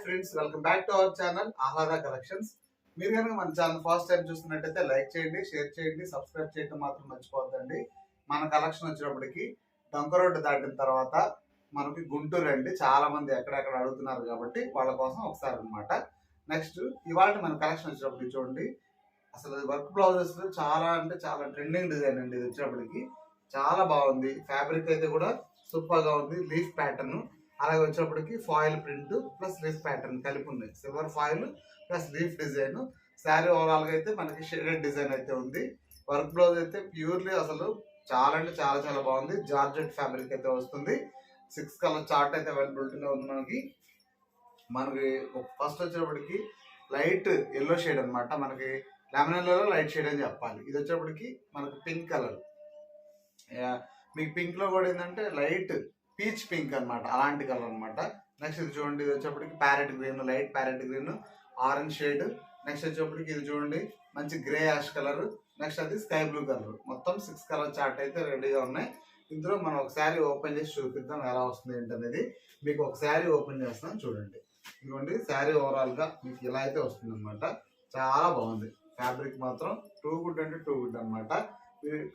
Friends, welcome back to our channel Ahlada collections. మీరు కనుక మన ఛానల్ ఫస్ట్ టైం చూస్తున్నట్టయితే లైక్ చేయండి, షేర్ చేయండి, సబ్స్క్రైబ్ చేయడం మాత్రం మర్చిపోవద్దండి. మన కలెక్షన్ వచ్చినప్పటికి డొంక రోడ్డు దాటిన తర్వాత మనకి గుంటూరు అండి. చాలా మంది ఎక్కడెక్కడ అడుగుతున్నారు కాబట్టి వాళ్ళ కోసం ఒకసారి అనమాట. నెక్స్ట్ ఇవాళ మన కలెక్షన్ వచ్చినప్పటికి చూడండి, అసలు వర్క్ బ్లౌజెస్ చాలా అంటే చాలా ట్రెండింగ్ డిజైన్ అండి. ఇది వచ్చినప్పటికి చాలా బాగుంది. ఫ్యాబ్రిక్ అయితే కూడా సూపర్ గా ఉంది. లీఫ్ ప్యాటర్న్, అలాగే వచ్చేప్పటికి foil print plus leaf pattern కలిపి ఉంది. Silver foil plus leaf design. Sari overall గా అయితే మనకి షేడెడ్ డిజైన్ అయితే ఉంది. వర్క్ బ్లౌజ్ అయితే ప్యూర్లీ అసలు చాలా అంటే చాలా చాలా బాగుంది. జార్జెట్ ఫ్యాబ్రిక్ అయితే వస్తుంది. 6 కలర్ చార్ట్ అయితే అవైలబిలిటీలో ఉంది మనకి ఫస్ట్ వచ్చేప్పటికి లైట్ ఎల్లో షేడ్ అనమాట. మనకి లెమన్ ఎల్లో లైట్ షేడ్ అని చెప్పాలి. ఇది వచ్చేప్పటికి మనకి పింక్ కలర్. మీకు పింక్ లో కూడా ఏంటంటే లైట్ పీచ్ పింక్ అనమాట, అలాంటి కలర్ అనమాట. నెక్స్ట్ ఇది చూడండి, ఇది వచ్చేప్పటికి parrot green, light parrot green, orange shade. Next వచ్చేప్పటికి ఇది చూడండి మంచి గ్రే యాష్ కలర్. నెక్స్ట్ అది స్కై బ్లూ కలర్. మొత్తం 6 కలర్ చార్ట్ అయితే రెడీగా ఉన్నాయి. ఇందులో మనం ఒక శారీ ఓపెన్ చేసి చూపిద్దాం ఎలా వస్తుంది ఏంటనేది. మీకు ఒక శారీ ఓపెన్ చేస్తాం చూడండి. ఇదిగోండి శారీ ఓవరాల్ గా మీకు ఇలా అయితే వస్తుంది అనమాట. చాలా బాగుంది. ఫ్యాబ్రిక్ మాత్రం టూ గుడ్ అంటే టూ గుడ్ అనమాట.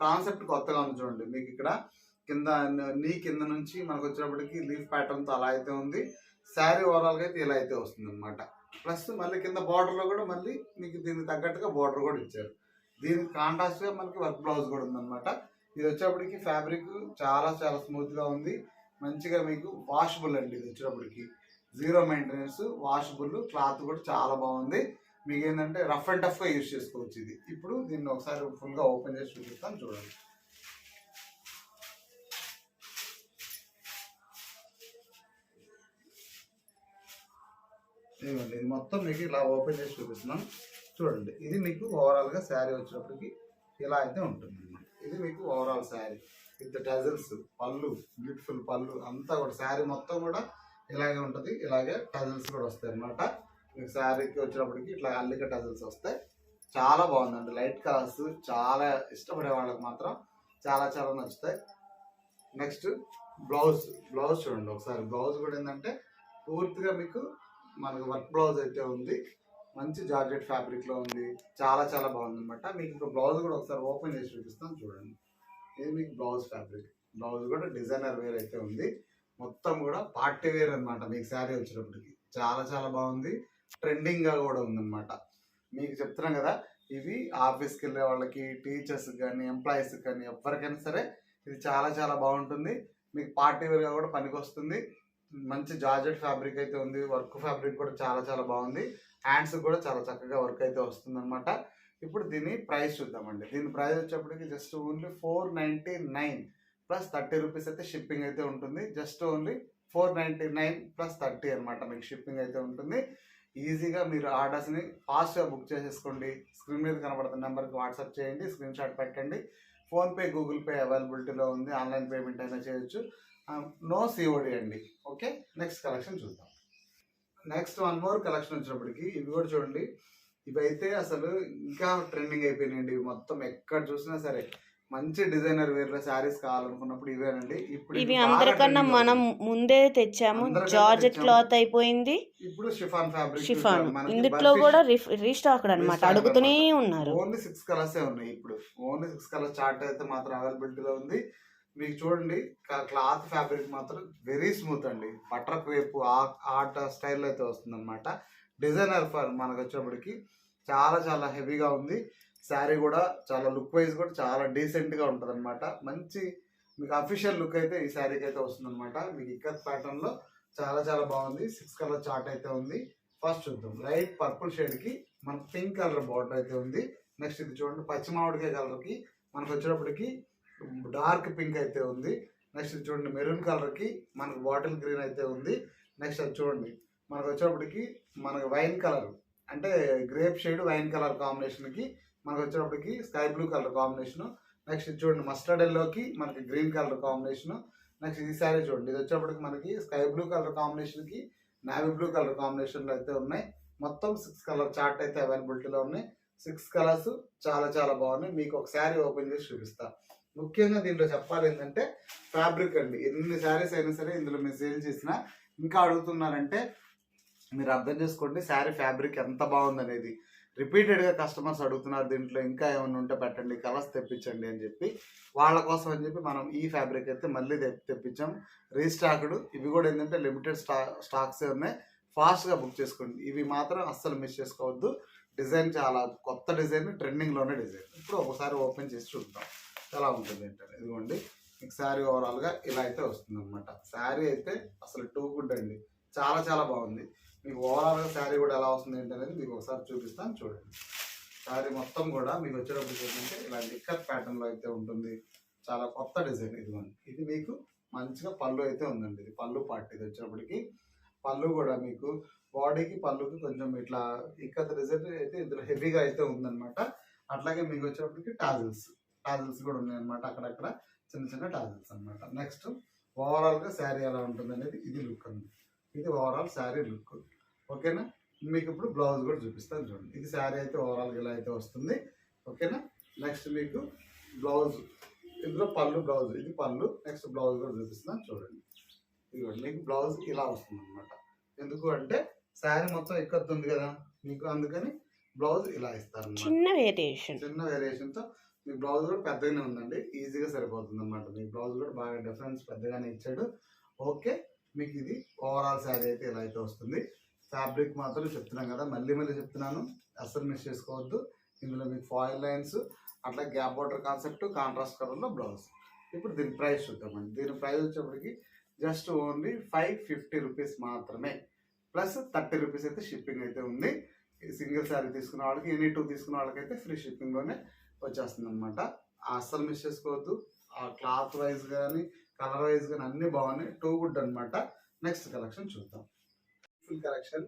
కాన్సెప్ట్ కొత్తగా ఉంది చూడండి. మీకు ఇక్కడ కింద కింద నుంచి మనకు వచ్చేటప్పటికి లీఫ్ ప్యాటర్న్ తో అలా అయితే ఉంది. శారీ ఓవరాల్ గా అయితే ఇలా అయితే వస్తుంది అనమాట. ప్లస్ మళ్ళీ కింద బార్డర్ లో కూడా మళ్ళీ మీకు దీనికి తగ్గట్టుగా బార్డర్ కూడా ఇచ్చారు. దీనికి కాంట్రాస్ట్ గా మనకి వర్క్ బ్లౌజ్ కూడా ఉందన్నమాట. ఇది వచ్చేప్పటికి ఫ్యాబ్రిక్ చాలా చాలా స్మూత్ గా ఉంది. మంచిగా మీకు వాషబుల్ అండి. ఇది వచ్చేటప్పటికి జీరో మెయింటెనెన్స్, వాషబుల్, క్లాత్ కూడా చాలా బాగుంది. మీకు ఏంటంటే రఫ్ అండ్ టఫ్ గా యూజ్ చేసుకోవచ్చు ఇది. ఇప్పుడు దీన్ని ఒకసారి ఫుల్ గా ఓపెన్ చేసి చూపిస్తాను చూడండి. ఇది మొత్తం మీకు ఇలా ఓపెన్ చేసి చూపిస్తున్నాం చూడండి. ఇది మీకు ఓవరాల్ గా శారీ వచ్చేటప్పటికి ఇలా అయితే ఉంటుంది అన్నమాట. ఇది మీకు ఓవరాల్ శారీ విత్ టజల్స్, పళ్ళు, బ్యూటిఫుల్ పళ్ళు అంతా కూడా శారీ మొత్తం కూడా ఇలాగే ఉంటుంది. ఇలాగే టజల్స్ కూడా వస్తాయి అన్నమాట. మీకు శారీకి వచ్చినప్పటికి ఇట్లా అల్లిక టజల్స్ వస్తాయి. చాలా బాగుందండి. లైట్ కలర్స్ చాలా ఇష్టపడే వాళ్ళకి మాత్రం చాలా చాలా నచ్చుతాయి. నెక్స్ట్ బ్లౌజ్ చూడండి ఒకసారి. బ్లౌజ్ కూడా ఏంటంటే పూర్తిగా మీకు మనకు వర్క్ బ్లౌజ్ అయితే ఉంది. మంచి జార్జెట్ ఫ్యాబ్రిక్ లో ఉంది. చాలా చాలా బాగుంది అనమాట. మీకు ఇంకా బ్లౌజ్ కూడా ఒకసారి ఓపెన్ చేసి చూపిస్తాను చూడండి. ఇది మీకు బ్లౌజ్ ఫ్యాబ్రిక్. బ్లౌజ్ కూడా డిజైనర్ వేర్ అయితే ఉంది. మొత్తం కూడా పార్టీ వేర్ అనమాట. మీకు శారీ వచ్చేటప్పటికి చాలా చాలా బాగుంది. ట్రెండింగ్ గా కూడా ఉందన్నమాట. మీకు చెప్తున్నాం కదా, ఇవి ఆఫీస్కి వెళ్ళే వాళ్ళకి, టీచర్స్ కానీ, ఎంప్లాయీస్ కానీ ఎవరికైనా సరే ఇది చాలా చాలా బాగుంటుంది. మీకు పార్టీ వేర్ గా కూడా పనికి వస్తుంది. మంచి జార్జెట్ ఫ్యాబ్రిక్ అయితే ఉంది. వర్క్ ఫ్యాబ్రిక్ కూడా చాలా చాలా బాగుంది. హ్యాండ్స్ కూడా చాలా చక్కగా వర్క్ అయితే వస్తుంది అనమాట. ఇప్పుడు దీని ప్రైస్ చూద్దామండి. దీని ప్రైస్ వచ్చేప్పటికి జస్ట్ ఓన్లీ 499 ప్లస్ 30 రూపీస్ అయితే షిప్పింగ్ అయితే ఉంటుంది. జస్ట్ ఓన్లీ 499 ప్లస్ 30 అనమాట మీకు షిప్పింగ్ అయితే ఉంటుంది. ఈజీగా మీరు ఆర్డర్స్ని ఫాస్ట్గా బుక్ చేసేసుకోండి. స్క్రీన్ మీద కనబడుతున్న నెంబర్కి వాట్సాప్ చేయండి, స్క్రీన్ షాట్ పెట్టండి. ఫోన్పే, గూగుల్ పే అవైలబిలిటీలో ఉంది. ఆన్లైన్ పేమెంట్ అయినా చేయొచ్చు. నో సిఓడి అండి. ఓకే, నెక్స్ట్ కలెక్షన్ చూద్దాం. నెక్స్ట్ వన్ మోర్ కలెక్షన్ వచ్చినప్పటికి ఇవి కూడా చూడండి. ఇవైతే అసలు ఇంకా ట్రెండింగ్ అయిపోయినాయండి. ఇవి మొత్తం ఎక్కడ చూసినా సరే మంచి డిజైనర్ వేర్ లో శారీస్ కావాలనుకున్నప్పుడు ఇవేనండి. ఇప్పుడు ఇవి అందరికన్నా మనం ముందే తెచ్చాము. జార్జెట్ క్లాత్ అయిపోయింది. ఇప్పుడు షిఫాన్ ఫ్యాబ్రిక్, షిఫాన్ ఇందులో కూడా రీస్టాక్ అన్నమాట. అడుగుతూనే ఉన్నారు. ఓన్లీ 6 కలర్స్ ఉన్నాయి. ఇప్పుడు ఓన్లీ 6 కలర్ చార్ట్ అయితే మాత్రం అవైలబిలిటీలో ఉంది. మీకు చూడండి క్లాత్ ఫ్యాబ్రిక్ మాత్రం వెరీ స్మూత్ అండి. బటర్ క్రేప్ ఆర్ట్ స్టైల్ అయితే వస్తుంది అనమాట. డిజైనర్ ఫర్ మనకు వచ్చేప్పటికి చాలా చాలా హెవీగా ఉంది. శారీ కూడా చాలా లుక్ వైజ్ కూడా చాలా డీసెంట్ గా ఉంటుంది అనమాట. మంచి మీకు అఫీషియల్ లుక్ అయితే ఈ శారీకి అయితే వస్తుంది అనమాట. మీకు ఇక్కత్ ప్యాటర్న్ లో చాలా చాలా బాగుంది. 6 కలర్ చార్ట్ అయితే ఉంది. ఫస్ట్ చూద్దాం. లైట్ పర్పుల్ షేడ్ కి మనకు పింక్ కలర్ బార్డర్ అయితే ఉంది. నెక్స్ట్ ఇది చూడండి పచ్చి మామిడికాయ కలర్ కి మనకు వచ్చేటప్పటికి డార్క్ పింక్ అయితే ఉంది. నెక్స్ట్ చూడండి మెరూన్ కలర్ కి మనకు బాటిల్ గ్రీన్ అయితే ఉంది. నెక్స్ట్ అది చూడండి మనకు వచ్చేటప్పటికి మనకు వైన్ కలర్ అంటే grape shade wine colour combination కి మనకు వచ్చేటప్పటికి sky blue colour combination. Next చూడండి మస్టర్డ్ ఎల్లోకి మనకి గ్రీన్ కలర్ కాంబినేషన్. నెక్స్ట్ ఈ శారీ చూడండి, ఇది వచ్చేప్పటికి మనకి స్కై బ్లూ కలర్ కాంబినేషన్ కి నావీ బ్లూ కలర్ కాంబినేషన్ లో అయితే ఉన్నాయి. మొత్తం 6 కలర్ చార్ట్ అయితే అవైలబిలిటీలో ఉన్నాయి. 6 కలర్స్ చాలా చాలా బాగున్నాయి. మీకు ఒక శారీ ఓపెన్ చేసి చూపిస్తా. ముఖ్యంగా దీంట్లో చెప్పాలి ఏంటంటే ఫ్యాబ్రిక్ అండి. ఎన్ని శారీస్ అయినా సరే ఇందులో మీరు సేల్ చేసినా ఇంకా అడుగుతున్నారంటే మీరు అర్థం చేసుకోండి శారీ ఫ్యాబ్రిక్ ఎంత బాగుంది అనేది. రిపీటెడ్గా కస్టమర్స్ అడుగుతున్నారు దీంట్లో ఇంకా ఏమైనా ఉంటే పెట్టండి, కలర్స్ తెప్పించండి అని చెప్పి. వాళ్ళ కోసం అని చెప్పి మనం ఈ ఫ్యాబ్రిక్ అయితే మళ్ళీ తెప్పించాం, రీస్టాక్డ్. ఇవి కూడా ఏంటంటే లిమిటెడ్ స్టాక్స్ ఉన్నాయి, ఫాస్ట్గా బుక్ చేసుకోండి. ఇవి మాత్రం అస్సలు మిస్ చేసుకోవద్దు. డిజైన్ చాలా కొత్త డిజైన్, ట్రెండింగ్లోనే డిజైన్. ఇప్పుడు ఒకసారి ఓపెన్ చేసి చూద్దాం ఎలా ఉంటుంది ఏంటంటే. ఇదిగోండి మీకు శారీ ఓవరాల్గా ఇలా అయితే వస్తుంది అనమాట. శారీ అయితే అసలు టూ గుడ్ అండి, చాలా చాలా బాగుంది. మీకు ఓవరాల్గా శారీ కూడా ఎలా వస్తుంది ఏంటనేది మీకు ఒకసారి చూపిస్తాను చూడండి. శారీ మొత్తం కూడా మీకు వచ్చేటప్పుడు ఏంటంటే ఇలా లిక్కర్ ప్యాటర్న్లో అయితే ఉంటుంది, చాలా కొత్త డిజైన్. ఇదిగోండి ఇది మీకు మంచిగా పళ్ళు అయితే ఉందండి. ఇది పళ్ళు పార్ట్. ఇది వచ్చేటప్పటికి పళ్ళు కూడా మీకు బాడీకి పళ్ళుకి కొంచెం ఇట్లా ఇక్కత డిజైన్ అయితే ఇందులో హెవీగా అయితే ఉందన్నమాట. అట్లాగే మీకు వచ్చేటప్పటికి టాజిల్స్ కూడా ఉన్నాయన్నమాట, అక్కడక్కడ చిన్న చిన్న టాజిల్స్ అనమాట. నెక్స్ట్ ఓవరాల్గా శారీ ఎలా ఉంటుంది అనేది ఇది లుక్ ఉంది. ఇది ఓవరాల్ శారీ లుక్. ఓకేనా. మీకు ఇప్పుడు బ్లౌజ్ కూడా చూపిస్తాను చూడండి. ఇది శారీ అయితే ఓవరాల్గా ఇలా అయితే వస్తుంది. ఓకేనా. నెక్స్ట్ మీకు బ్లౌజ్, ఇందులో పళ్ళు బ్లౌజ్, ఇది పళ్ళు. నెక్స్ట్ బ్లౌజ్ కూడా చూపిస్తున్నాను చూడండి. ఇదిగోండి మీకు బ్లౌజ్ ఇలా వస్తుంది అనమాట. ఎందుకు అంటే శారీ మొత్తం ఎక్కతుంది కదా మీకు, అందుకని బ్లౌజ్ ఇలా ఇస్తారు అన్నమాట. చిన్న వేరియేషన్తో మీ బ్లౌజ్ కూడా పెద్దగానే ఉందండి, ఈజీగా సరిపోతుంది అనమాట. మీ బ్లౌజ్ కూడా బాగా డిఫరెన్స్ పెద్దగానే ఇచ్చాడు. ఓకే. మీకు ఇది ఓవరాల్ శారీ అయితే ఇలా అయితే వస్తుంది. ఫ్యాబ్రిక్ మాత్రం చెప్తున్నాం కదా, మళ్ళీ చెప్తున్నాను, అస్సలు మిస్ చేసుకోవద్దు. ఇందులో మీకు ఫాయిల్ లైన్స్, అట్లా గ్యాప్ బార్డర్ కాన్సెప్ట్, కాంట్రాస్ట్ కలర్లో బ్లౌజ్. ఇప్పుడు దీని ప్రైస్ చూద్దామండి. దీని ప్రైస్ వచ్చేప్పటికి జస్ట్ ఓన్లీ 550 రూపీస్ మాత్రమే, ప్లస్ 30 రూపీస్ అయితే షిప్పింగ్ అయితే ఉంది. సింగిల్ శారీ తీసుకున్న వాళ్ళకి, ఎనీ 2 తీసుకున్న వాళ్ళకైతే ఫ్రీ షిప్పింగ్లోనే వచ్చేస్తుంది అనమాట. అస్సలు మిస్ చేసుకోవద్దు. ఆ క్లాత్ వైజ్ కానీ కలర్ వైజ్ కానీ అన్నీ బాగున్నాయి, టూ గుడ్ అనమాట. నెక్స్ట్ కలెక్షన్ చూద్దాం. ఫుల్ కలెక్షన్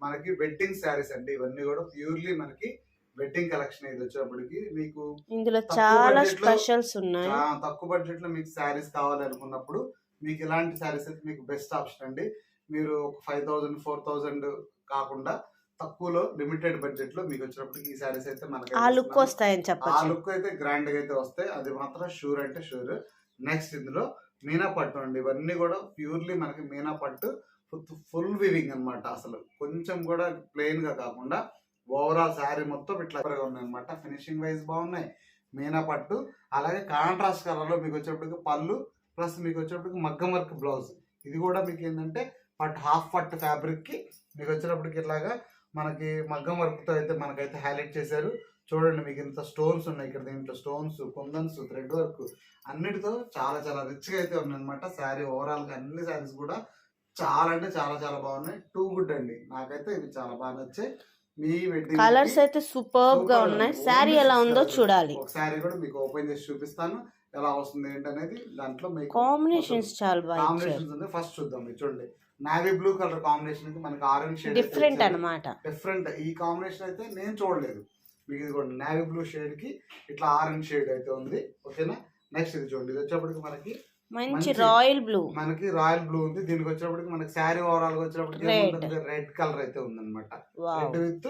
మనకి వెడ్డింగ్ శారీస్ అండి. ఇవన్నీ కూడా ప్యూర్లీ మనకి వెడ్డింగ్ కలెక్షన్. ఇది వచ్చేటప్పటికి మీకు ఇందులో చాలా స్పెషల్స్ ఉన్నాయి. తక్కువ బడ్జెట్ లో మీకు శారీస్ కావాలి అనుకున్నప్పుడు మీకు ఇలాంటి శారీస్ అయితే మీకు బెస్ట్ ఆప్షన్ అండి. మీరు 5000 4000 కాకుండా తక్కువలో లిమిటెడ్ బడ్జెట్ లో మీకు వచ్చినప్పటికి ఈ శారీస్ అయితే మనకి ఆ లుక్ వస్తాయని చెప్పచ్చు. ఆ లుక్ అయితే గ్రాండ్ గా అయితే వస్తాయి, అది మాత్రం షూర్ అంటే షూర్. నెక్స్ట్ ఇందులో మీనా పట్టు అండి. ఇవన్నీ కూడా ప్యూర్లీ మనకి మీనా పట్టు, ఫుల్ వివింగ్ అనమాట. అసలు కొంచెం కూడా ప్లెయిన్ గా కాకుండా ఓవరాల్ శారీ మొత్తం ఇట్లా ఉన్నాయి అనమాట. ఫినిషింగ్ వైజ్ బాగున్నాయి, మీనా పట్టు. అలాగే కాంట్రాస్ట్ కలర్ లో మీకు వచ్చేప్పటికి పళ్ళు, ప్లస్ మీకు వచ్చేప్పటికి మగ్గం వర్క్ బ్లౌజ్. ఇది కూడా మీకు ఏంటంటే పట్టు, హాఫ్ పట్టు ఫ్యాబ్రిక్ కి మీకు వచ్చేటప్పటికి ఇట్లాగా మనకి మగ్గం వర్క్ తో అయితే మనకైతే హైలైట్ చేశారు. చూడండి మీకు ఇంత స్టోన్స్ ఉన్నాయి ఇక్కడ. దీంట్లో స్టోన్స్, కుందన్స్, థ్రెడ్ వర్క్ అన్నిటితో చాలా చాలా రిచ్ గా అయితే ఉన్నాయి అనమాట. శారీ ఓవరాల్ గా అన్ని శారీస్ కూడా చాలా అంటే చాలా చాలా బాగున్నాయి, టూ గుడ్ అండి. నాకైతే ఇవి చాలా బాగా నచ్చాయి. మీ వెడ్డింగ్ కలర్స్ అయితే సూపర్ గా ఉన్నాయి. శారీ ఎలా ఉందో చూడాలి. ఒక శారీ కూడా మీకు ఓపెన్ చేసి చూపిస్తాను ఎలా వస్తుంది ఏంటనేది. దాంట్లో మీకు కాంబినేషన్స్ చాలా బాగా కాంబినేషన్స్ ఉంది. ఫస్ట్ చూద్దాం. మీరు చూడండి నావీ బ్లూ కలర్ కాంబినేషన్ కి మనకి ఆరెంజ్ షేడ్ డిఫరెంట్ అన్నమాట. డిఫరెంట్ ఈ కాంబినేషన్ అయితే నేను చూడలేదు. మీకు ఇదిగోండి నావీ బ్లూ షేడ్ కి ఇట్లా ఆరెంజ్ షేడ్ అయితే ఉంది. ఓకేనా. నెక్స్ట్ ఇది చూడండి. ఇది వచ్చేప్పటికి మనకి మంచి రాయల్ బ్లూ, మనకి రాయల్ బ్లూ ఉంది. దీనికి వచ్చేప్పటికి మనకి శారీ ఓవరాల్ గా వచ్చేప్పటికి రెడ్ కలర్ అయితే ఉంది అనమాట. రెడ్ విత్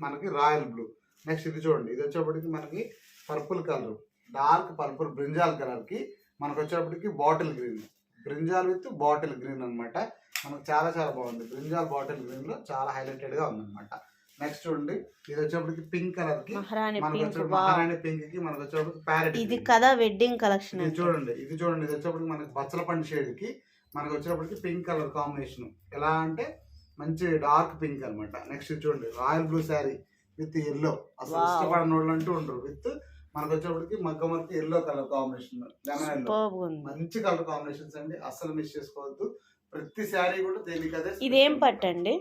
మనకి రాయల్ బ్లూ. నెక్స్ట్ ఇది చూడండి. ఇది వచ్చేప్పటికి మనకి purple colour, dark purple brinjal colour కి మనకు వచ్చేప్పటికి bottle green, brinjal with bottle green అనమాట. మనకు చాలా చాలా బాగుంది. బ్రింజాల్ బాటిల్ గ్రీన్ లో చాలా హైలైటెడ్ గా ఉంది అనమాట. నెక్స్ట్ చూడండి. ఇది వచ్చేప్పటికి పింక్ కలర్ కి మహారాణి పింక్ కి మనకు వచ్చేప్పటికి ప్యారెట్. ఇది కదా వెడ్డింగ్ కలెక్షన్. ఇది చూడండి. ఇది వచ్చేప్పటికి మనకి బచ్చల పండు షేడ్ కి మనకు వచ్చేప్పటికి పింక్ కలర్ కాంబినేషన్. ఎలా అంటే మంచి డార్క్ పింక్ అనమాట. నెక్స్ట్ చూడండి royal blue sari with yellow. అసలు ఇష్టపడిన వాళ్ళు అంటూ ఉండరు. విత్ మనకు వచ్చేప్పటికి మగ్గం work yellow colour combination, lemon yellow. మంచి కలర్ కాంబినేషన్స్ అండి, అస్సలు మిస్ చేసుకోవద్దు. ప్రతి శారీ కూడా దేనికి అదే. ఇదేం పట్టండి.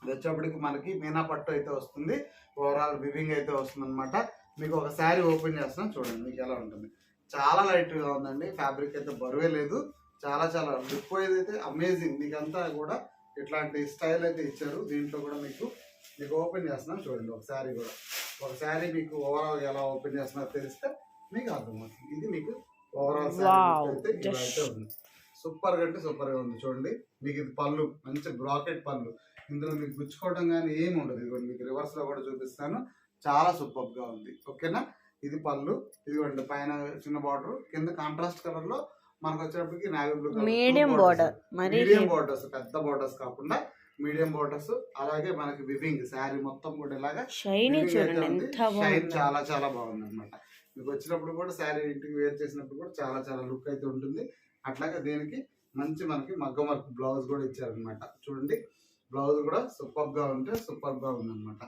ఇది వచ్చేప్పటికి మనకి మీనా పట్టు అయితే వస్తుంది, ఓవరాల్ వివింగ్ అయితే వస్తుంది అనమాట. మీకు ఒక శారీ ఓపెన్ చేస్తున్నాను చూడండి మీకు ఎలా ఉంటుంది. చాలా లైట్ గా ఉందండి, ఫ్యాబ్రిక్ అయితే బరువే లేదు. చాలా చాలా లుక్ వైజ్ అయితే అమేజింగ్. మీకంతా కూడా ఇట్లాంటి స్టైల్ అయితే ఇచ్చారు. దీంట్లో కూడా మీకు ఓపెన్ చేస్తున్నాను చూడండి. ఒక శారీ కూడా, ఒక శారీ మీకు ఓవరాల్ ఎలా ఓపెన్ చేస్తున్నారో తెలిస్తే మీకు అర్థమవుతుంది. ఇది మీకు ఓవరాల్ శారీ అయితే ఇలా అయితే ఉంది. సూపర్ గా అంటే సూపర్ గా ఉంది. చూడండి మీకు ఇది పళ్ళు, మంచి బ్రాకెట్ పళ్ళు. ఇందులో మీకు గుచ్చుకోవడం కానీ ఏమి ఉండదు. ఇదిగోండి మీకు రివర్స్ లో కూడా చూపిస్తాను, చాలా సూపర్ గా ఉంది. ఓకేనా. ఇది పళ్ళు. ఇదిగోండి పైన చిన్న బార్డర్, కింద కాంట్రాస్ట్ కలర్ లో మనకు వచ్చేటప్పటికి navy blue colour, medium borders, పెద్ద బార్డర్స్ కాకుండా మీడియం బోర్డర్స్, అలాగే మనకి వివింగ్ శారీ మొత్తం కూడా ఇలాగా షైనీ weaving అయితే చూడండి ఉంది. ఎంత షైన్ బాగుందో. చాలా చాలా బాగుంది అనమాట. మీకు వచ్చినప్పుడు కూడా శారీ ఇంటికి వేర్ చేసినప్పుడు కూడా చాలా చాలా లుక్ అయితే ఉంటుంది. అట్లాగే దీనికి మంచి మనకి మగ్గం వర్క్ బ్లౌజ్ కూడా ఇచ్చారనమాట. చూడండి బ్లౌజ్ కూడా సూపర్ గా ఉంటే సూపర్ గా ఉందన్నమాట.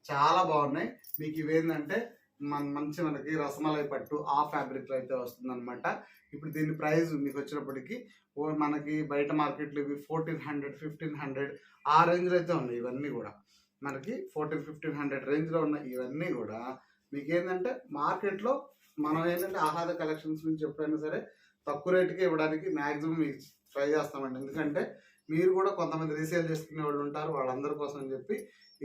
చాలా బాగున్నాయి. మీకు ఇవేంటంటే మంచి మనకి రసమలై పట్టు ఆ ఫ్యాబ్రిక్ లో అయితే వస్తుంది అనమాట. ఇప్పుడు దీని ప్రైస్ మీకు వచ్చినప్పటికి మనకి బయట మార్కెట్లో ఇవి 1400 1500 ఆ రేంజ్ లో అయితే ఉన్నాయి. ఇవన్నీ కూడా మనకి 1400-1500 రేంజ్ లో ఉన్న ఇవన్నీ కూడా మీకు ఏంటంటే మార్కెట్లో మనం ఏంటంటే ఆహ్లాద కలెక్షన్స్ నుంచి ఎప్పుడైనా సరే తక్కువ రేటుకి ఇవ్వడానికి మ్యాక్సిమం మీకు ట్రై చేస్తామండి. ఎందుకంటే మీరు కూడా కొంతమంది రీసేల్ చేసుకునే వాళ్ళు ఉంటారు, వాళ్ళందరి కోసం అని చెప్పి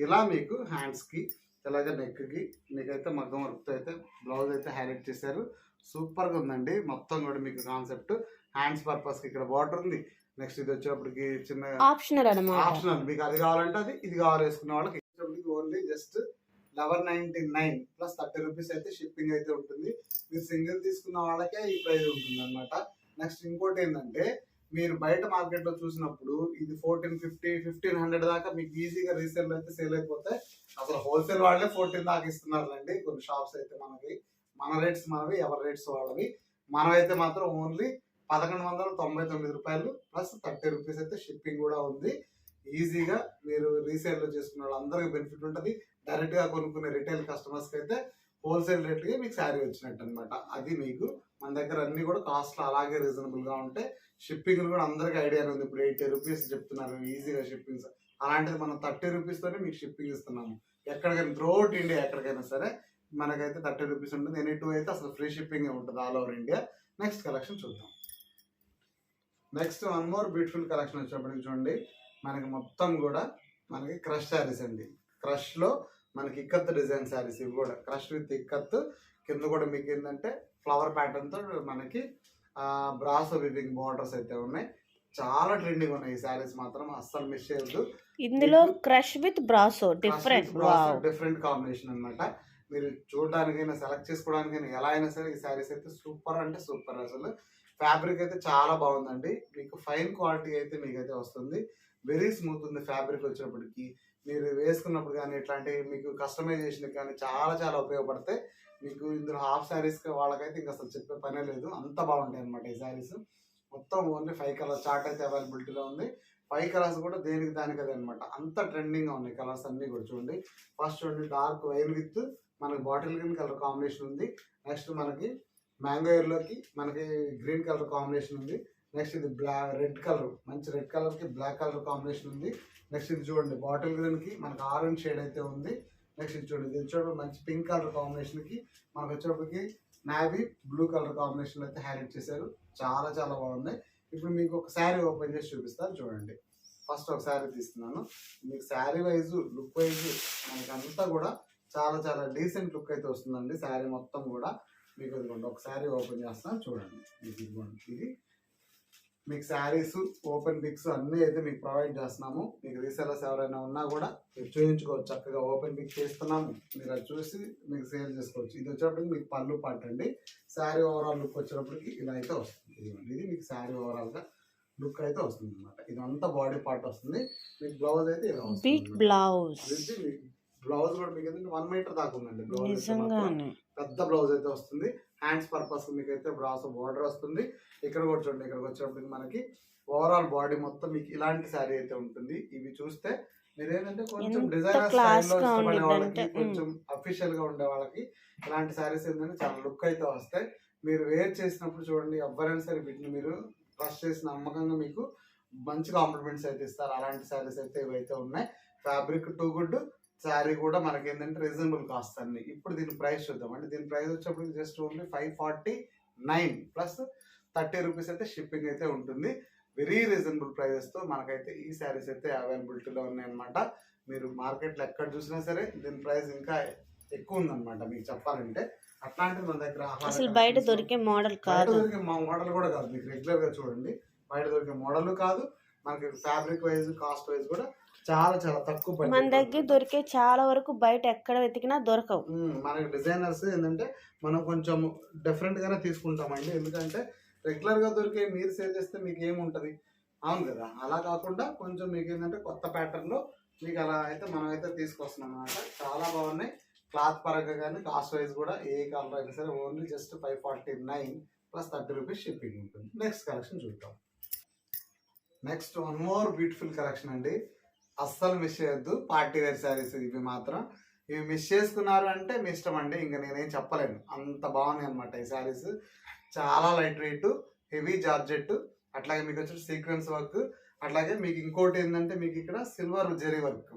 ఇలా మీకు హ్యాండ్స్కి ఇలాగే నెక్కి మీకైతే మగ్గం వర్క్తో అయితే బ్లౌజ్ అయితే హైలైట్ చేశారు. సూపర్గా ఉందండి. మొత్తం కూడా మీకు కాన్సెప్ట్ హ్యాండ్స్ పర్పస్కి ఇక్కడ బార్డర్ ఉంది. నెక్స్ట్ ఇది వచ్చేటప్పటికి చిన్న ఆప్షనల్ అన్నమాట. ఆప్షనల్, మీకు అది కావాలంటే అది, ఇది కావాలి వేసుకునే వాళ్ళకి వచ్చేటప్పటికి ఓన్లీ జస్ట్ 1199 ప్లస్ 30 రూపీస్ అయితే షిప్పింగ్ అయితే ఉంటుంది. మీరు సింగిల్ తీసుకున్న వాళ్ళకే ఈ ప్రైస్ ఉంటుంది అనమాట. నెక్స్ట్ ఇంకోటి ఏంటంటే మీరు బయట మార్కెట్లో చూసినప్పుడు ఇది 1450-1500 దాకా మీకు ఈజీగా రీసేల్ అయితే సేల్ అయిపోతే అసలు హోల్సేల్ వాళ్ళే 14 దాకా ఇస్తున్నారులేండి కొన్ని షాప్స్ అయితే. మన రేట్స్ మనవి, ఎవరి రేట్స్ వాళ్ళవి. మనమైతే మాత్రం ఓన్లీ 1199 రూపాయలు ప్లస్ 30 రూపీస్ అయితే షిప్పింగ్ కూడా ఉంది. ఈజీగా మీరు రీసేల్లో చేసుకున్న వాళ్ళందరికీ బెనిఫిట్ ఉంటుంది. డైరెక్ట్గా కొనుక్కునే రిటైల్ కస్టమర్స్కి అయితే హోల్సేల్ రేట్కి మీకు శారీ వచ్చినట్టు అనమాట. అది మీకు మన దగ్గర అన్ని కూడా కాస్ట్ అలాగే రీజనబుల్గా ఉంటాయి. షిప్పింగ్ కూడా అందరికీ ఐడియా ఉంది. ఇప్పుడు 80 రూపీస్ చెప్తున్నారు ఈజీగా షిప్పింగ్స్. అలాంటిది మనం 30 రూపీస్తోనే మీకు షిప్పింగ్ ఇస్తున్నాము. ఎక్కడికైనా త్రూఅవుట్ ఇండియా ఎక్కడికైనా సరే మనకైతే 30 రూపీస్ ఉంటుంది. ఎనీ టూ అయితే అసలు ఫ్రీ షిప్పింగ్ ఉంటుంది all over India. Next collection చూద్దాం. Next one more beautiful collection వచ్చినప్పటికి చూడండి, మనకి మొత్తం కూడా మనకి క్రష్ శారీస్ అండి. క్రష్లో మనకి ఇక్కత్ డిజైన్ శారీస్, ఇవి కూడా క్రష్ విత్ ఇక్కత్. కింద కూడా మీకు ఏంటంటే ఫ్లవర్ ప్యాటర్న్తో మనకి బ్రాసో వివింగ్ బార్డర్స్ అయితే ఉన్నాయి. చాలా ట్రెండింగ్ ఉన్నాయి ఈ శారీస్, మాత్రం అస్సలు మిస్ చేయొద్దు. ఇందులో crush with brasso different combination అన్నమాట. మీరు చూడడానికైనా సెలెక్ట్ చేసుకోవడానికైనా ఎలా అయినా సరే ఈ శారీస్ అయితే సూపర్ అంటే సూపర్. అసలు ఫ్యాబ్రిక్ అయితే చాలా బాగుందండి. మీకు ఫైన్ క్వాలిటీ అయితే మీకైతే వస్తుంది. వెరీ స్మూత్ ఉంది ఫ్యాబ్రిక్ వచ్చేప్పటికి. మీరు వేసుకున్నప్పుడు కానీ ఇట్లాంటి మీకు కస్టమైజేషన్ కానీ చాలా చాలా ఉపయోగపడతాయి. మీకు ఇందులో హాఫ్ శారీస్ వాళ్ళకైతే ఇంకా అసలు చెప్పే పనే లేదు, అంత బాగుంటాయి అనమాట ఈ శారీస్. మొత్తం ఓన్లీ 5 కలర్ చార్ట్ అయితే అవైలబిలిటీలో ఉంది. 5 కలర్స్ కూడా దేనికి దానికి అదే అనమాట. అంత ట్రెండింగ్గా ఉన్నాయి కలర్స్ అన్నీ కూడా. చూడండి ఫస్ట్ చూడండి డార్క్ వైన్ విత్ మనకి బాటిల్ గ్రీన్ కలర్ కాంబినేషన్ ఉంది. నెక్స్ట్ మనకి మ్యాంగో ఎయిర్లోకి మనకి గ్రీన్ కలర్ కాంబినేషన్ ఉంది. నెక్స్ట్ ఇది రెడ్ కలర్, మంచి రెడ్ కలర్కి బ్లాక్ కలర్ కాంబినేషన్ ఉంది. నెక్స్ట్ ఇది చూడండి బాటిల్ గ్రీన్కి మనకి ఆరెంజ్ షేడ్ అయితే ఉంది. నెక్స్ట్ ఇది చూడండి, ఇది వచ్చేటప్పుడు మంచి పింక్ కలర్ కాంబినేషన్కి మనకు వచ్చేటప్పటికి నావీ బ్లూ కలర్ కాంబినేషన్ అయితే హైలైట్ చేశారు. చాలా చాలా బాగున్నాయి. ఇప్పుడు మీకు ఒక శారీ ఓపెన్ చేసి చూపిస్తాను చూడండి. ఫస్ట్ ఒక శారీ తీస్తున్నాను. మీకు శారీ వైజ్ లుక్ వైజ్ మనకి అంతా కూడా చాలా చాలా డీసెంట్ లుక్ అయితే వస్తుందండి శారీ మొత్తం కూడా. మీకు ఇదిగోండి ఒక శారీ ఓపెన్ చేస్తాను చూడండి. మీకు ఇదిగోండి ఇది మీకు శారీస్ ఓపెన్ పిక్స్ అన్నీ అయితే మీకు ప్రొవైడ్ చేస్తున్నాము. మీకు రీసెలర్స్ ఎవరైనా ఉన్నా కూడా మీరు చూపించుకోవచ్చు. చక్కగా ఓపెన్ పిక్ చేస్తున్నాము, మీరు అది చూసి మీకు సేల్ చేసుకోవచ్చు. ఇది వచ్చేటప్పటికి మీకు పళ్ళు పార్ట్ అండి. శారీ ఓవరాల్ లుక్ వచ్చేటప్పటికి ఇలా అయితే వస్తుంది. ఇది మీకు శారీ ఓవరాల్గా లుక్ అయితే వస్తుంది అనమాట. ఇదంతా బాడీ పార్ట్ వస్తుంది. మీకు బ్లౌజ్ అయితే ఇలా వస్తుంది. బ్లౌజ్ కూడా మీకు ఏంటంటే 1 మీటర్ దాకా ఉందండి. బ్లౌజ్ పెద్ద బ్లౌజ్ అయితే వస్తుంది. హ్యాండ్స్ పర్పస్ మీకు అయితే బ్రాసో బార్డర్ వస్తుంది. ఇక్కడ కూడా చూడండి, ఇక్కడికి వచ్చేటప్పటికి మనకి ఓవరాల్ బాడీ మొత్తం మీకు ఇలాంటి శారీ అయితే ఉంటుంది. ఇవి చూస్తే మీరు ఏంటంటే కొంచెం డిజైనర్ స్టైల్లో ఇష్టపడే వాళ్ళకి, కొంచెం అఫీషియల్ గా ఉండే వాళ్ళకి ఇలాంటి శారీస్ ఏంటంటే చాలా లుక్ అయితే వస్తాయి. మీరు వేర్ చేసినప్పుడు చూడండి, ఎవరైనా సరే వీటిని మీరు ట్రస్ట్ చేసి నమ్మకంగా మీకు మంచి కాంప్లిమెంట్స్ అయితే ఇస్తారు. అలాంటి శారీస్ అయితే ఇవైతే ఉన్నాయి. ఫ్యాబ్రిక్ టూ గుడ్, శారీ కూడా మనకి ఏంటంటే రీజనబుల్ కాస్ట్ అన్ని. ఇప్పుడు దీని ప్రైస్ చూద్దామండి. దీని ప్రైస్ వచ్చేప్పుడు జస్ట్ ఓన్లీ 549 ప్లస్ 30 రూపీస్ అయితే షిప్పింగ్ అయితే ఉంటుంది. వెరీ రీజనబుల్ ప్రైజెస్తో మనకైతే ఈ శారీస్ అయితే అవైలబిలిటీలో ఉన్నాయి అనమాట. మీరు మార్కెట్లో ఎక్కడ చూసినా సరే దీని ప్రైస్ ఇంకా ఎక్కువ ఉందన్నమాట మీకు చెప్పాలంటే. అట్లాంటిది మన దగ్గర అసలు బయట దొరికే మోడల్ కాదు, దొరికే మోడల్ కూడా కాదు. మీకు రెగ్యులర్గా చూడండి బయట దొరికే మోడల్ కాదు. మనకి ఫ్యాబ్రిక్ వైజ్ కాస్ట్ వైజ్ కూడా చాలా చాలా తక్కువ. మన దగ్గర దొరికే చాలా వరకు బయట ఎక్కడ వెతికినా దొరకవు. మనకి డిజైనర్స్ ఏంటంటే మనం కొంచెం డిఫరెంట్ గానే తీసుకుంటామండి. ఎందుకంటే రెగ్యులర్ గా దొరికే మీరు సేల్ చేస్తే మీకు ఏముంటది, అవును కదా, అలా కాకుండా కొంచెం మీకు ఏంటంటే కొత్త ప్యాటర్న్ లో మీకు అలా అయితే మనం అయితే తీసుకొస్తున్నాం అనమాట. చాలా బాగున్నాయి. క్లాత్ పరంగా కానీ కాస్ట్ వైజ్ కూడా ఏ కలర్ అయినా సరే only just 549 plus 30 rupees shipping ఉంటుంది. నెక్స్ట్ కలెక్షన్ చూద్దాం. Next one more beautiful collection అండి. అస్సలు మిస్ చేయొద్దు పార్టీ వేర్ శారీస్ ఇవి మాత్రం. ఇవి మిస్ చేసుకున్నారు అంటే మీ ఇష్టం అండి, ఇంకా నేనేం చెప్పలేను, అంత బాగున్నాయి అనమాట ఈ శారీస్. చాలా లైట్ వెయిట్, హెవీ జార్జెట్, అట్లాగే మీకు వచ్చి సీక్వెన్స్ వర్క్, అట్లాగే మీకు ఇంకోటి ఏంటంటే మీకు ఇక్కడ సిల్వర్ జెరీ వర్క్.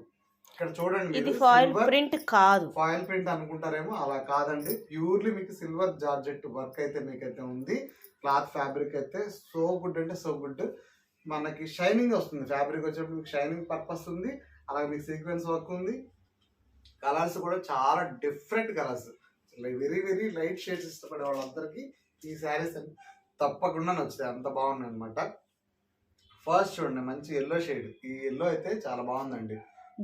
ఇక్కడ చూడండి, ఇది ఫాయిల్ ప్రింట్ కాదు, ఫాయిల్ ప్రింట్ అనుకుంటారేమో, అలా కాదండి. ప్యూర్లీ మీకు సిల్వర్ జార్జెట్ వర్క్ అయితే మీకైతే ఉంది. క్లాత్ ఫ్యాబ్రిక్ అయితే సో గుడ్ అంటే సో గుడ్. మనకి షైనింగ్ వస్తుంది, ఫ్యాబ్రిక్ వచ్చేటప్పుడు మీకు షైనింగ్ పర్పస్ ఉంది. అలాగే మీకు సీక్వెన్స్ వర్క్ ఉంది. కలర్స్ కూడా చాలా different colours, very very light shades ఇష్టపడే వాళ్ళందరికీ ఈ శారీస్ తప్పకుండా నచ్చుతాయి, అంత బాగున్నాయి అనమాట. ఫస్ట్ చూడండి, మంచి ఎల్లో షేడ్. ఈ ఎల్లో అయితే చాలా బాగుందండి,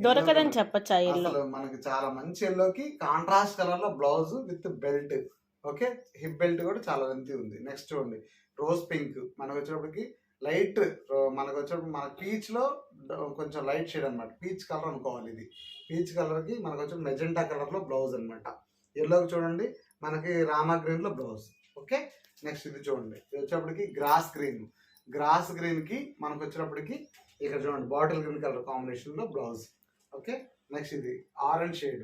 దొరకదని చెప్పచ్చా ఎల్లో. అసలు మనకి చాలా మంచి ఎల్లోకి కాంట్రాస్ట్ కలర్ లో blouse with belt. Okay, hip belt కూడా చాలా లెంతీ ఉంది. నెక్స్ట్ చూడండి, రోజ్ పింక్. మనకు వచ్చేటప్పటికి లైట్, మనకు వచ్చేటప్పుడు మన పీచ్ లో కొంచెం లైట్ షేడ్ అనమాట, పీచ్ కలర్ అనుకోవాలి. ఇది పీచ్ కలర్ కి మనకు వచ్చే మెజెంటా కలర్ లో బ్లౌజ్ అనమాట. ఎల్లోకి చూడండి మనకి రామా గ్రీన్ లో బ్లౌజ్. ఓకే, నెక్స్ట్ ఇది చూడండి, ఇది వచ్చేటప్పటికి గ్రాస్ గ్రీన్. గ్రాస్ గ్రీన్ కి మనకు వచ్చేటప్పటికి ఇక్కడ చూడండి బాటిల్ గ్రీన్ కలర్ కాంబినేషన్ లో బ్లౌజ్. ఓకే, నెక్స్ట్ ఇది ఆరెంజ్ షేడ్,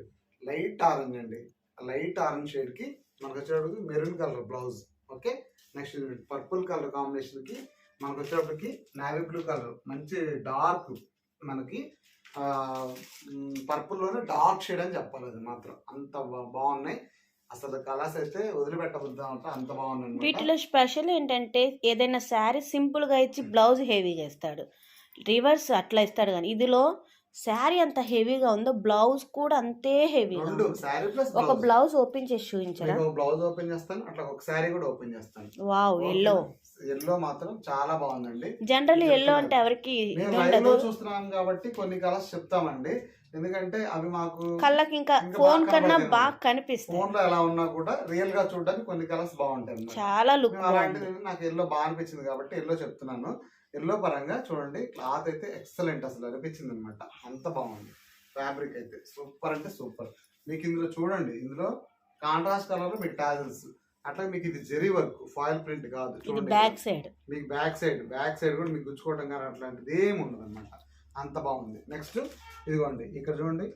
లైట్ ఆరెంజ్ అండి. లైట్ ఆరెంజ్ షేడ్ కి మనకు వచ్చేటప్పటికి maroon colour blouse. Okay, next ఇది పర్పుల్ కలర్ కాంబినేషన్ కి మనకు వచ్చేటప్పటికి నావీ బ్లూ కలర్, మంచి డార్క్, మనకి పర్పుల్ లోనే డార్క్ షేడ్ అని చెప్పాలి. అది మాత్రం అంత బాగున్నాయి అసలు. కలర్స్ అయితే వదిలిపెట్టబుద్దా అంత బాగున్నాయి. వీటిలో స్పెషల్ ఏంటంటే ఏదైనా శారీ సింపుల్ గా ఇచ్చి బ్లౌజ్ హెవీగా ఇస్తాడు, రివర్స్ అట్లా ఇస్తాడు. కానీ ఇదిలో శారీ అంత హెవీగా ఉందో బ్లౌజ్ కూడా అంతే హెవీగా ఉంది. ఒక బ్లౌజ్ ఓపెన్ చేసి చూపించారా? బ్లౌజ్ ఓపెన్ చేస్తాను, అట్లా ఒక శారీ కూడా ఓపెన్ చేస్తాను. Wow, yellow. ఎల్లో మాత్రం చాలా బాగుందండి. జనరల్ ఎల్లో అంటే ఎవరికి చూస్తున్నాం కాబట్టి కొన్ని కలర్స్ చెప్తామండి, ఎందుకంటే అవి మాకు కళ్ళకి ఇంకా ఫోన్ కన్నా బాగా కనిపిస్తాయి. ఫోన్ లో ఎలా ఉన్నా కూడా రియల్ గా చూడడానికి కొన్ని కలర్స్ బాగుంటాయి, చాలా లుక్. అలాంటిది నాకు ఎల్లో బాగా అనిపించింది కాబట్టి ఎల్లో చెప్తున్నాను. ఎల్లో పరంగా చూడండి, క్లాత్ అయితే ఎక్సలెంట్ అసలు అనిపించింది అనమాట, అంత బాగుంది. ఫ్యాబ్రిక్ అయితే సూపర్ అంటే సూపర్. మీకు ఇందులో చూడండి, ఇందులో కాంట్రాస్ట్ కలర్ లో మీకు టాజిల్స్, అట్లా మీకు ఇది జెరీ వర్క్, ఫాయిల్ ప్రింట్ కాదు. చూడండి బ్యాక్ సైడ్, మీకు బ్యాక్ సైడ్ కూడా మీకు గుచ్చుకోవడం కానీ అట్లాంటిది ఏమి ఉండదు అనమాట, అంత బాగుంది. నెక్స్ట్ ఇదిగోండి, ఇక్కడ చూడండి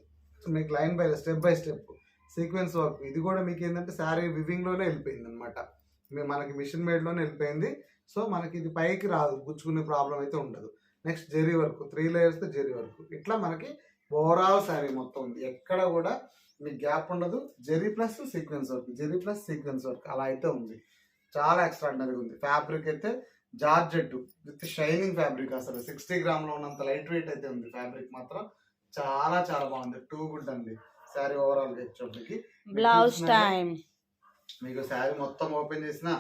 మీకు line by step sequence work. ఇది కూడా మీకు ఏంటంటే శారీ వివింగ్ లోనే వెళ్ళిపోయింది అనమాట, మనకి మిషన్ మేడ్ లోనే వెళ్ళిపోయింది. సో మనకి ఇది పైకి రాదు, గుచ్చుకునే ప్రాబ్లం అయితే ఉండదు. నెక్స్ట్ జెరీ వర్క్, 3 layers తో జెరీ వర్క్. ఇట్లా మనకి ఓవరాల్ శారీ మొత్తం ఉంది, ఎక్కడ కూడా మీకు గ్యాప్ ఉండదు. జెరీ ప్లస్ సీక్వెన్స్ వర్క్, జెరీ ప్లస్ సీక్వెన్స్ వర్క్ అలా అయితే ఉంది, చాలా ఎక్స్ట్రాడినరీగా ఉంది. ఫ్యాబ్రిక్ అయితే జార్జెట్ విత్ షైనింగ్ ఫ్యాబ్రిక్, అసలు 60 grams లో ఉన్నంత లైట్ వెయిట్ అయితే ఉంది. ఫ్యాబ్రిక్ మాత్రం చాలా చాలా బాగుంది, టూ గుడ్ అండి. శారీ ఓవరాల్ గా వచ్చేప్పటికి బ్లౌజ్ టైం మీకు శారీ మొత్తం ఓపెన్ చేసినా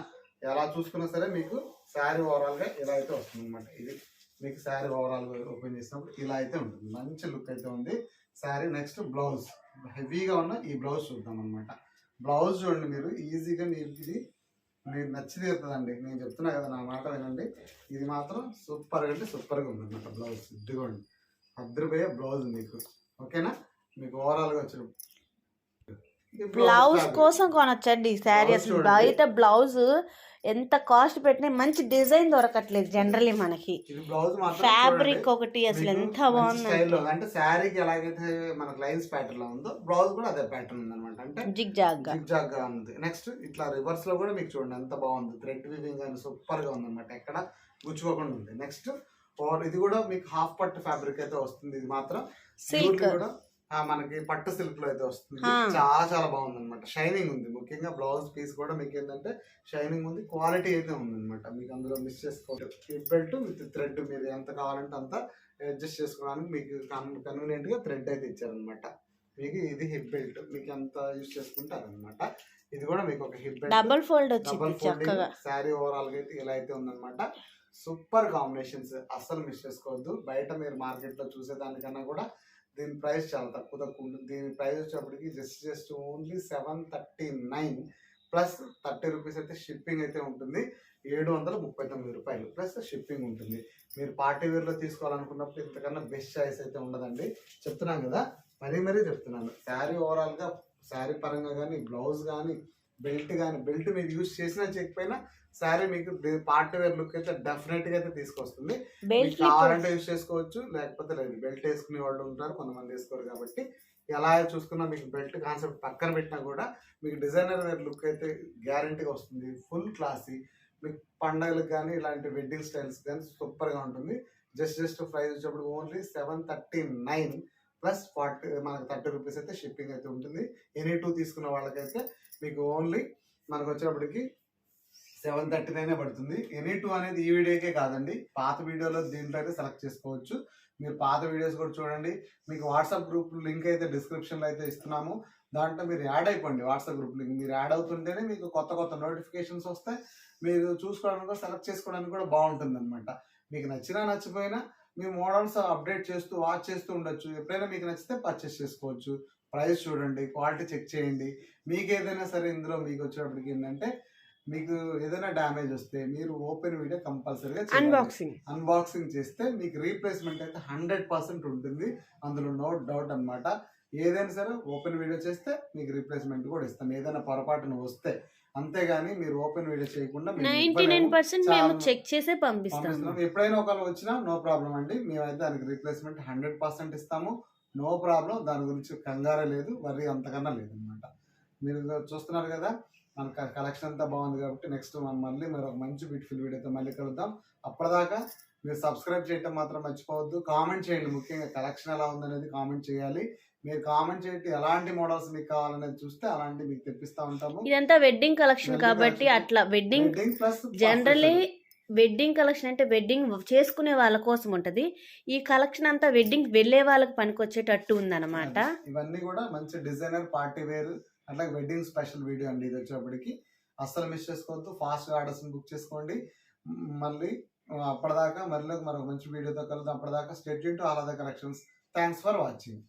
ఎలా చూసుకున్నా సరే మీకు శారీ ఓవరాల్ గా ఇలా అయితే వస్తుంది అనమాట. ఇది మీకు శారీ ఓవరాల్ గా ఓపెన్ చేసినప్పుడు ఇలా అయితే ఉంటుంది, మంచి లుక్ అయితే ఉంది శారీ. నెక్స్ట్ బ్లౌజ్, హెవీగా ఉన్న ఈ బ్లౌజ్ చూద్దాం అనమాట. బ్లౌజ్ చూడండి, మీరు ఈజీగా ఇది మీరు నచ్చి తీరుతుందండి. నేను చెప్తున్నా కదా, నా మాట వినండి. ఇది మాత్రం సూపర్గా అంటే సూపర్గా ఉంది అనమాట బ్లౌజ్. ఇదిగోండి, అద్దరిపోయే బ్లౌజ్ మీకు. ఓకేనా, మీకు ఓవరాల్ గా వచ్చిన బ్లౌజ్ కోసం కొనొచ్చండి శారీ. అసలు బయట బ్లౌజ్ ఎంత కాస్ట్ పెట్టినా మంచి డిజైన్ దొరకట్లేదు జనరల్లీ మనకి. ఫ్యాబ్రిక్ ఒకటి అసలు ఎంత బాగుంది అంటే శారీకి ఎలాగైతే మనకి లైన్స్ ప్యాటర్న్ లో ఉందో బ్లౌజ్ కూడా అదే ప్యాటర్న్ ఉంది అనమాట, అంటే జిగ్ జాగ్ గా ఉంది. నెక్స్ట్ ఇట్లా రివర్స్ లో కూడా మీకు చూడండి ఎంత బాగుంది, థ్రెడ్ వీవింగ్ అని సూపర్ గా ఉంది అనమాట, ఎక్కడ గుచ్చుకోకుండా ఉంది. నెక్స్ట్ ఇది కూడా మీకు హాఫ్ పట్టు ఫ్యాబ్రిక్ అయితే వస్తుంది. ఇది మాత్రం సిల్క్ కూడా మనకి పట్టు సిల్క్ లో అయితే వస్తుంది, చాలా చాలా బాగుంది అనమాట. షైనింగ్ ఉంది, ముఖ్యంగా బ్లౌజ్ పీస్ కూడా మీకు ఏంటంటే షైనింగ్ ఉంది, క్వాలిటీ అయితే ఉంది అనమాట. మీకు అందులో మిస్ చేసుకోవచ్చు. హిప్ బెల్ట్ విత్ థ్రెడ్, మీరు ఎంత కావాలంటే అంత అడ్జస్ట్ చేసుకోవడానికి మీకు కన్వీనియంట్ గా థ్రెడ్ అయితే ఇచ్చారనమాట. మీకు ఇది హిప్ బెల్ట్, మీకు ఎంత యూజ్ చేసుకుంటే అదనమాట. ఇది కూడా మీకు ఒక హిప్ బెల్ట్ డబుల్ ఫోల్డ్ వచ్చింది. శారీ ఓవరాల్ గా అయితే ఇలా అయితే ఉందన్నమాట. సూపర్ కాంబినేషన్స్, అస్సలు మిస్ చేసుకోవద్దు. బయట మీరు మార్కెట్ లో చూసేదానికన్నా కూడా దీని ప్రైస్ చాలా తక్కువ ఉంటుంది. దీని ప్రైస్ వచ్చేప్పటికి జస్ట్ ఓన్లీ 739 ప్లస్ 30 రూపీస్ అయితే షిప్పింగ్ అయితే ఉంటుంది. 739 రూపాయలు ప్లస్ షిప్పింగ్ ఉంటుంది. మీరు పార్టీ వేర్లో తీసుకోవాలనుకున్నప్పుడు ఇంతకన్నా బెస్ట్ చాయిస్ అయితే ఉండదండి. చెప్తున్నాను కదా, మరీ చెప్తున్నాను. శారీ ఓవరాల్గా శారీ పరంగా కానీ, బ్లౌజ్ కానీ, బెల్ట్ మీరు యూజ్ చేసినా చేయకపోయినా శారీ మీకు పార్టీ వేర్ లుక్ అయితే డెఫినెట్గా అయితే తీసుకొస్తుంది. మీకు కావాలంటే యూజ్ చేసుకోవచ్చు, లేకపోతే లేదు. బెల్ట్ వేసుకునే వాళ్ళు ఉంటారు, కొంతమంది వేసుకోరు. కాబట్టి ఎలా చూసుకున్నా మీకు బెల్ట్ కాన్సెప్ట్ పక్కన పెట్టినా కూడా మీకు డిజైనర్ వేర్ లుక్ అయితే గ్యారంటీగా వస్తుంది. Full classy. మీకు పండగలకు కానీ ఇలాంటి వెడ్డింగ్ స్టైల్స్ కానీ సూపర్గా ఉంటుంది. జస్ట్ ప్రైస్ వచ్చేప్పుడు ఓన్లీ 739 ప్లస్ 40 మనకు 30 రూపీస్ అయితే షిప్పింగ్ అయితే ఉంటుంది. ఎనీ 2 తీసుకున్న వాళ్ళకైతే మీకు ఓన్లీ మనకు వచ్చేటప్పటికి 739 పడుతుంది. ఎనీ 2 అనేది ఈ వీడియోకే కాదండి, పాత వీడియోలో దీంట్లో అయితే సెలెక్ట్ చేసుకోవచ్చు. మీరు పాత వీడియోస్ కూడా చూడండి. మీకు వాట్సాప్ గ్రూప్ లింక్ అయితే డిస్క్రిప్షన్లో అయితే ఇస్తున్నాము. దాంట్లో మీరు యాడ్ అయిపోండి. వాట్సాప్ గ్రూప్ లింక్ మీరు యాడ్ అవుతుంటేనే మీకు కొత్త నోటిఫికేషన్స్ వస్తాయి. మీరు చూసుకోవడానికి సెలెక్ట్ చేసుకోవడానికి కూడా బాగుంటుంది అనమాట. మీకు నచ్చినా నచ్చిపోయినా మీ మోడల్స్ అప్డేట్ చేస్తూ వాచ్ చేస్తూ ఉండొచ్చు. ఎప్పుడైనా మీకు నచ్చితే పర్చేస్ చేసుకోవచ్చు. ప్రైస్ చూడండి, క్వాలిటీ చెక్ చేయండి. మీకు ఏదైనా సరే ఇందులో మీకు వచ్చేటప్పటికి ఏంటంటే మీకు ఏదైనా డ్యామేజ్ వస్తే మీరు ఓపెన్ వీడియో కంపల్సరీగా అన్బాక్సింగ్ చేస్తే మీకు రీప్లేస్మెంట్ అయితే 100% ఉంటుంది. అందులో నో డౌట్ అనమాట. ఏదైనా సరే ఓపెన్ వీడియో చేస్తే మీకు రీప్లేస్మెంట్ కూడా ఇస్తాం, ఏదైనా పొరపాటున వస్తే. అంతేగాని మీరు ఓపెన్ వీడియో చేయకుండా 99% మేము చెక్ చేసే పంపిస్తాం. ఎప్పుడైనా ఒకళ్ళు వచ్చినా నో ప్రాబ్లం అండి, మేమైతే దానికి రీప్లేస్మెంట్ 100% ఇస్తాము. నో ప్రాబ్లం, దాని గురించి కంగారే లేదు, వరి అంతకన్నా లేదనమాట. మీరు చూస్తున్నారు కదా, మన కలెక్షన్ అంతా బాగుంది. కాబట్టి నెక్స్ట్ మనం మళ్ళీ ఒక మంచి బ్యూటిఫుల్ వీడియోతో మళ్ళీ కలుద్దాం. అప్పటిదాకా మీరు సబ్స్క్రైబ్ చేయటం మాత్రం మర్చిపోవద్దు. కామెంట్ చేయండి, ముఖ్యంగా కలెక్షన్ ఎలా ఉందనేది కామెంట్ చేయాలి. మీరు కామెంట్ చేయండి, ఎలాంటి మోడల్స్ మీకు కావాలనేది చూస్తే అలాంటి మీకు తెప్పిస్తా ఉంటాము. ఇదంతా వెడ్డింగ్ కలెక్షన్ కాబట్టి అట్లా wedding plus generally wedding collection అంటే వెడ్డింగ్ చేసుకునే వాళ్ళ కోసం ఉంటది. ఈ కలెక్షన్ అంతా వెడ్డింగ్ వెళ్ళే వాళ్ళకి పనికొచ్చేటట్టు ఉందన్నమాట. ఇవన్నీ కూడా మంచి డిజైనర్ పార్టీ వేర్ అట్లా వెడ్డింగ్ స్పెషల్ వీడియో అండి. ఇది వచ్చేప్పటికి అస్సలు మిస్ చేసుకోవద్దు. ఫాస్ట్ ఆర్డర్స్ బుక్ చేసుకోండి. మళ్ళీ అప్పటిదాకా మరొక మంచి వీడియోతో కలుద్దాం. అప్పటిదాకా stay tune to all other collections. Thanks for watching.